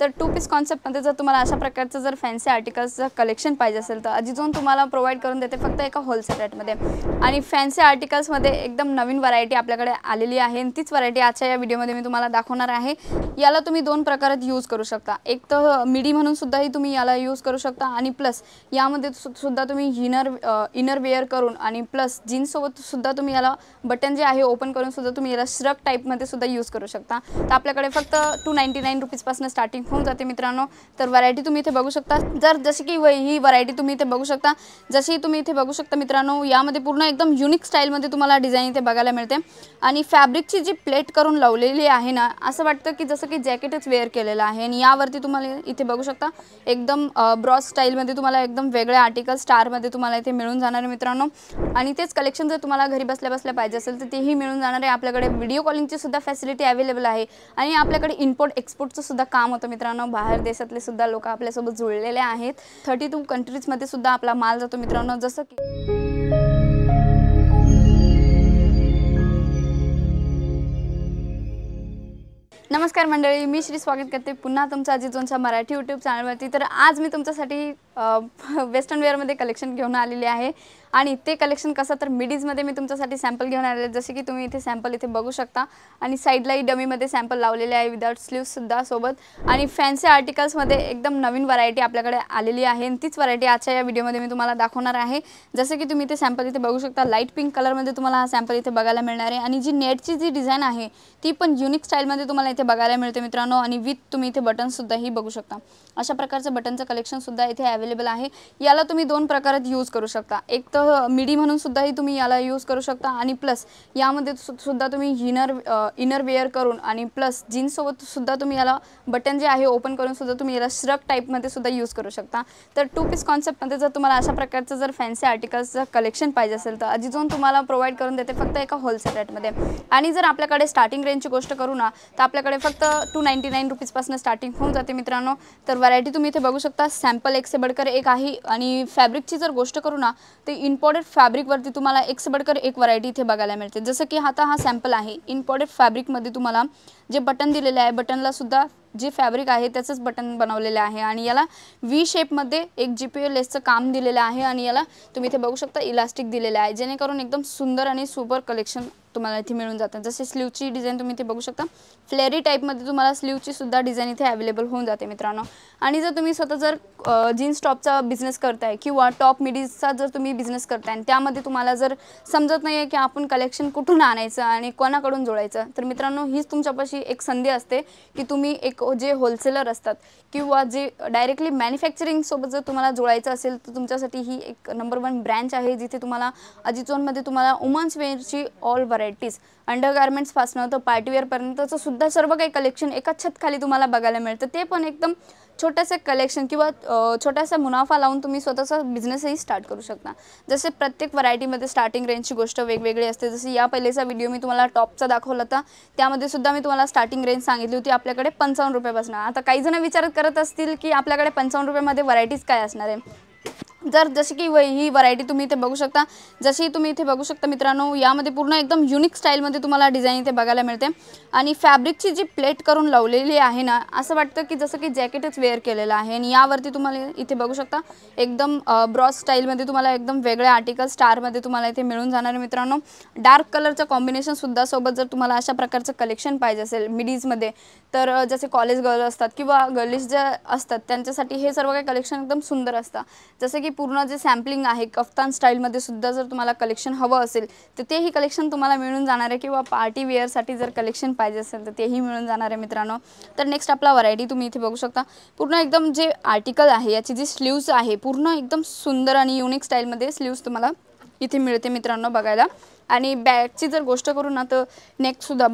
तर to piece कॉन्सेप्टमध्ये जर तुम्हाला अशा प्रकारचं जर फॅन्सी आर्टिकल्सचं कलेक्शन पाहिजे असेल तर अजिझोन तुम्हाला प्रोव्हाइड करून देते फक्त एका होलसेल रेटमध्ये। आणि फॅन्सी आर्टिकल्समध्ये एकदम नवीन व्हरायटी आपल्याकडे आलेली आहे आणि तीच व्हरायटी आजच्या या व्हिडिओमध्ये मी तुम्हाला दाखवणार आहे। याला तुम्ही दोन प्रकारात यूज करू शकता, एक तर मिडी म्हणून सुद्धाही तुम्ही याला यूज करू शकता आणि प्लस यामध्ये सुद्धा तुम्ही इनर वेअर करून आणि प्लस जीन्स सोबत सुद्धा तुम्ही याला बटन जे आहे ओपन करून सुद्धा तुम्ही याला श्रग टाईपमध्ये सुद्धा यूज करू शकता। तर आपल्याकडे फक्त 299 रुपीजपासून स्टार्टिंग होऊन जाते मित्रांनो। तर व्हरायटी तुम्ही इथे बघू शकता, जशी की ही व्हरायटी तुम्ही इथे बघू शकता, जशी तुम्ही इथे बघू शकता मित्रांनो, यामध्ये पूर्ण एकदम युनिक स्टाईलमध्ये तुम्हाला डिझाईन इथे बघायला मिळते आणि फॅब्रिकची जी प्लेट करून लावलेली आहे ना, असं वाटतं की जसं की जॅकेटच वेअर केलेलं आहे। आणि यावरती तुम्हाला इथे बघू शकता एकदम ब्रॉड स्टाईलमध्ये तुम्हाला एकदम वेगळे आर्टिकल स्टारमध्ये तुम्हाला इथे मिळून जाणार आहे मित्रांनो। आणि तेच कलेक्शन जर तुम्हाला घरी बसल्या बसल्या पाहिजे असेल तर तेही मिळून जाणार आहे। आपल्याकडे व्हिडिओ कॉलिंगची सुद्धा फॅसिलिटी अवेलेबल आहे आणि आपल्याकडे इम्पोर्ट एक्सपोर्टचं सुद्धा काम होतं मित्रांनो। बाहेर देशातले सुद्धा लोक आपल्यासोबत जुळलेले आहेत। 32 कंट्रीजमध्ये सुद्धा आपला माल जातो मित्रांनो। जसं की नमस्कार मंडळी, मी श्री स्वागत करते पुन्हा तुमचं अजिझोनच्या मराठी यूट्यूब चॅनलवरती। तर आज मी तुमच्यासाठी वेस्टर्न वेअरमध्ये कलेक्शन घेऊन आलेली आहे आणि ते कलेक्शन कसं तर मिडीजमध्ये मी तुमच्यासाठी सॅम्पल घेऊन आलेले, जसे की तुम्ही इथे सॅम्पल इथे बघू शकता आणि साईडलाही डमीमध्ये सॅम्पल लावलेले आहे विदाउट स्लीव्हसुद्धा सोबत। आणि फॅन्सी आर्टिकल्समध्ये एकदम नवीन व्हरायटी आपल्याकडे आलेली आहे आणि तीच व्हरायटी आजच्या या व्हिडिओमध्ये मी तुम्हाला दाखवणार आहे। जसे की तुम्ही इथे सॅम्पल इथे बघू शकता, लाईट पिंक कलरमध्ये तुम्हाला हा सॅम्पल इथे बघायला मिळणार आहे आणि जी नेटची जी डिझाईन आहे ती पण युनिक स्टाईलमध्ये तुम्हाला इथे बघायला मिळते मित्रांनो। आणि विथ तुम्ही इथे बटनसुद्धाही बघू शकता, अशा प्रकारचं बटनचं कलेक्शनसुद्धा इथे अवेलेबल आहे। याला तुम्ही दोन प्रकारात यूज करू शकता, एक तर मिडी म्हणून सुद्धाही तुम्ही याला यूज करू शकता आणि प्लस यामध्ये सुद्धा तुम्ही इनर वेअर करून आणि प्लस जीन्स सोबत सुद्धा तुम्ही याला बटन जे आहे ओपन करून सुद्धा तुम्ही याला श्रग टाईपमध्ये सुद्धा यूज करू शकता। तर टू पीस कॉन्सेप्टमध्ये जर तुम्हाला अशा प्रकारचं जर फॅन्सी आर्टिकल्सचं कलेक्शन पाहिजे असेल तर अजिझोन तुम्हाला प्रोव्हाइड करून देते फक्त एका होलसेल रेटमध्ये। आणि जर आपल्याकडे स्टार्टिंग रेंजची गोष्ट करू ना तर आपल्याकडे फक्त 299 रुपीजपासून स्टार्टिंग होऊन जाते मित्रांनो। तर व्हरायटी तुम्ही इथे बघू शकता, सॅम्पल एक से बढ़कर एक आहे। आणि फॅब्रिकची जर गोष्ट करू ना तर इम्पोर्टेड फॅब्रिकवरती तुम्हाला एक से बढ़कर एक व्हरायटी इथे बघायला मिळते। जसं की आता हा सॅम्पल आहे, इम्पोर्टेड फॅब्रिकमध्ये तुम्हाला जे बटन दिलेले आहे, बटनला सुद्धा जे फॅब्रिक आहे त्याचंच बटन बनवलेलं आहे आणि याला व्ही शेपमध्ये एक GPU लेसचं काम दिलेलं आहे आणि याला तुम्ही इथे बघू शकता इलास्टिक दिलेलं आहे, जेणेकरून एकदम सुंदर आणि सुपर कलेक्शन तुम्हाला इथे मिळून जातं। जसे स्लीवची डिझाईन तुम्ही इथे बघू शकता, फ्लेरी टाईपमध्ये तुम्हाला स्लीवची सुद्धा डिझाईन इथे अवेलेबल होऊन जाते मित्रांनो। आणि जर तुम्ही स्वतः जर जीन्स टॉपचा बिझनेस करताय किंवा टॉप मिडीजचा जर तुम्ही बिझनेस करताय आणि त्यामध्ये तुम्हाला जर समजत नाही आहे की आपण कलेक्शन कुठून आणायचं आणि कोणाकडून जोडायचं, तर मित्रांनो हीच तुमच्यापाशी एक संधी असते की तुम्ही एक जे होलसेलर असतात किंवा जे डायरेक्टली मॅन्युफॅक्चरिंग सोबत जर तुम्हाला जोडायचं असेल तर तुमच्यासाठी ही एक नंबर 1 ब्रँच आहे, जिथे तुम्हाला अजिझोनमध्ये तुम्हाला वुमन्स वेअरची ऑल व्हरायटीज अंडरगार्मेंट्सपासनं तर पार्टीवेअरपर्यंतचं सुद्धा सर्व काही कलेक्शन एकाच छत खाली तुम्हाला बघायला मिळतं। ते पण एकदम छोटंसं कलेक्शन किंवा छोटासा मुनाफा लावून तुम्ही स्वतःचा बिझनेसही स्टार्ट करू शकता। जसे प्रत्येक व्हरायटीमध्ये स्टार्टिंग रेंजची गोष्ट वेगवेगळी असते। जसे या पहिलेचा व्हिडिओ मी तुम्हाला टॉपचा दाखवला होता, त्यामध्ये सुद्धा मी तुम्हाला स्टार्टिंग रेंज सांगितली होती आपल्याकडे 55 रुपयापासून। आता काही जण विचार करत असतील की आपल्याकडे 55 रुपयामध्ये व्हरायटीज काय असणार आहे। जशी की ही व्हरायटी तुम्ही इथे बघू शकता, जशी तुम्ही इथे बघू शकता मित्रांनो, यामध्ये पूर्ण एकदम युनिक स्टाईलमध्ये तुम्हाला डिझाईन इथे बघायला मिळते आणि फॅब्रिकची जी प्लेट करून लावलेली आहे ना, असं वाटतं की जसं की जॅकेटच वेअर केलेलं आहे। आणि यावरती तुम्हाला इथे बघू शकता एकदम ब्रॉड स्टाईलमध्ये तुम्हाला एकदम वेगळे आर्टिकल स्टारमध्ये तुम्हाला इथे मिळून जाणार आहे मित्रांनो। डार्क कलरचं कॉम्बिनेशन सुद्धा सोबत जर तुम्हाला अशा प्रकारचं कलेक्शन पाहिजे असेल मिडीजमध्ये, तर जसे कॉलेज गर्ल असतात किंवा गर्लिश ज्या असतात त्यांच्यासाठी हे सर्व काही कलेक्शन एकदम सुंदर असतं। जसे की पूर्ण जे सॅम्पलिंग आहे कफ्तान स्टाईलमध्ये सुद्धा जर तुम्हाला कलेक्शन हवं असेल तर तेही कलेक्शन तुम्हाला मिळून जाणार आहे किंवा पार्टी वेअरसाठी जर कलेक्शन पाहिजे असेल तर तेही मिळून जाणार आहे मित्रांनो। तर नेक्स्ट आपला व्हरायटी तुम्ही इथे बघू शकता, पूर्ण एकदम जे आर्टिकल आहे याची जी स्लीव्स आहे पूर्ण एकदम सुंदर आणि युनिक स्टाईलमध्ये स्लीव्स तुम्हाला इथे मिळते मित्रांनो बघायला। आणि बॅगची जर गोष्ट करू ना तर नेकसुद्धा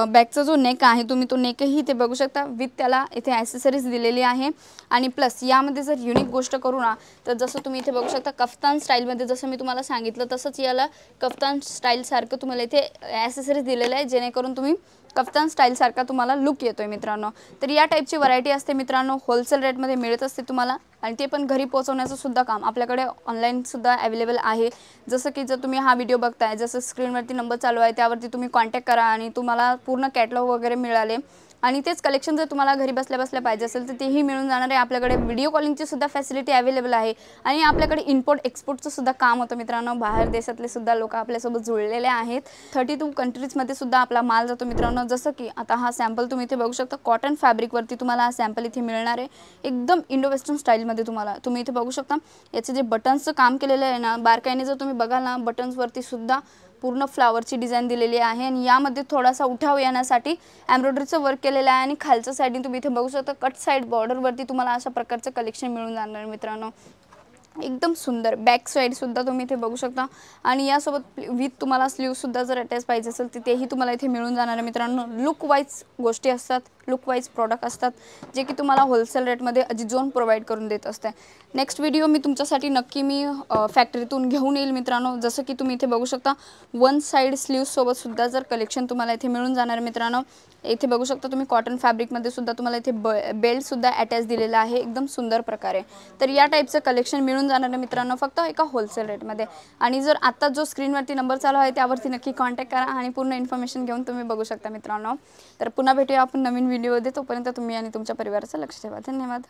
बॅगचा जो नेक आहे तुम्ही तो नेकही इथे बघू शकता, विथ त्याला इथे ॲसेसरीज दिलेली आहे। आणि प्लस यामध्ये जर युनिक गोष्ट करू ना तर जसं तुम्ही इथे बघू शकता कफ्तान स्टाईलमध्ये, जसं मी तुम्हाला सांगितलं तसंच याला कफ्तान स्टाईलसारखं तुम्हाला इथे ॲसेसरीज दिलेलं आहे, जेणेकरून तुम्ही कफ्तान स्टाईलसारखा तुम्हाला लुक येतोय मित्रांनो। तर या टाईपची व्हरायटी असते मित्रांनो, होलसेल रेटमध्ये मिळत असते तुम्हाला आणि ते पण घरी पोहोचवण्याचं सुद्धा काम आपल्याकडे ऑनलाईन सुद्धा अवेलेबल आहे। जसं की जर तुम्ही हा व्हिडिओ बघताय, जसं स्क्रीनवरती नंबर चालू आहे त्यावरती तुम्ही कॉन्टॅक्ट करा आणि तुम्हाला पूर्ण कॅटलॉग वगैरे मिळाले आणि तेच कलेक्शन जर तुम्हाला घरी बसल्या बसल्या पाहिजे असेल तर तेही मिळून जाणार आहे. आपल्याकडे व्हिडिओ कॉलिंगची सुद्धा फॅसिलिटी अवेलेबल आहे आणि आपल्याकडे इम्पोर्ट एक्सपोर्टचं सुद्धा काम होतं मित्रांनो. बाहेर देशातले सुद्धा लोक आपल्यासोबत जुळलेले आहेत. 32 कंट्रीजमध्ये सुद्धा आपला माल जातो मित्रांनो. जसं की आता हा सॅम्पल तुम्ही इथे बघू शकता, कॉटन फॅब्रिकवरती तुम्हाला हा सॅम्पल इथे मिळणार आहे. एकदम इंडो वेस्टर्न स्टाईलमध्ये तुम्ही इथे बघू शकता. याचे जे बटन्सचं काम केलेलं आहे ना, बारकाईने जर तुम्ही बघाल ना, बटन्सवरती सुद्धा पूर्ण फ्लावरची डिझाईन दिलेली आहे आणि यामध्ये थोडासा उठाव येण्यासाठी एम्ब्रॉयडरीचं वर्क केलेलं आहे. आणि खालच्या साईडने तुम्ही इथे बघू शकता, कट साईड बॉर्डरवरती तुम्हाला अशा प्रकारचं कलेक्शन मिळून जाणार मित्रांनो. एकदम सुंदर बॅक साईड सुद्धा तुम्ही इथे बघू शकता. आणि यासोबत विथ तुम्हाला स्लीव सुद्धा जर अटॅच पाहिजे असेल तर तेही तुम्हाला इथे मिळून जाणार आहे मित्रांनो. लुक वाईज गोष्टी असतात, लुक वाईज प्रॉडक्ट असतात जे की तुम्हाला होलसेल रेटमध्ये अजिझोन प्रोव्हाइड करून देत असते. नेक्स्ट व्हिडिओ मी तुमच्यासाठी नक्की मी फॅक्टरीतून घेऊन येईल मित्रांनो. जसं की तुम्ही इथे बघू शकता, वन साईड स्लीव्ससोबत सुद्धा जर कलेक्शन तुम्हाला इथे मिळून जाणार आहे मित्रांनो. इथे बघू शकता तुम्ही कॉटन फॅब्रिकमध्ये सुद्धा तुम्हाला इथे बेल्ट सुद्धा अटॅच दिलेला आहे एकदम सुंदर प्रकारे. तर या टाईपचं कलेक्शन मिळून जाणार आहे मित्रांनो फक्त एका होलसेल रेटमध्ये. आणि जर आता जो स्क्रीनवरती नंबर चालू आहे त्यावरती नक्की कॉन्टॅक्ट करा आणि पूर्ण इन्फॉर्मेशन घेऊन तुम्ही बघू शकता मित्रांनो. तर पुन्हा भेटूया आपण नवीन व्हिडिओ. तोपर्यंत तुम्ही आणि तुमच्या परिवाराचं लक्ष ठेवा. धन्यवाद.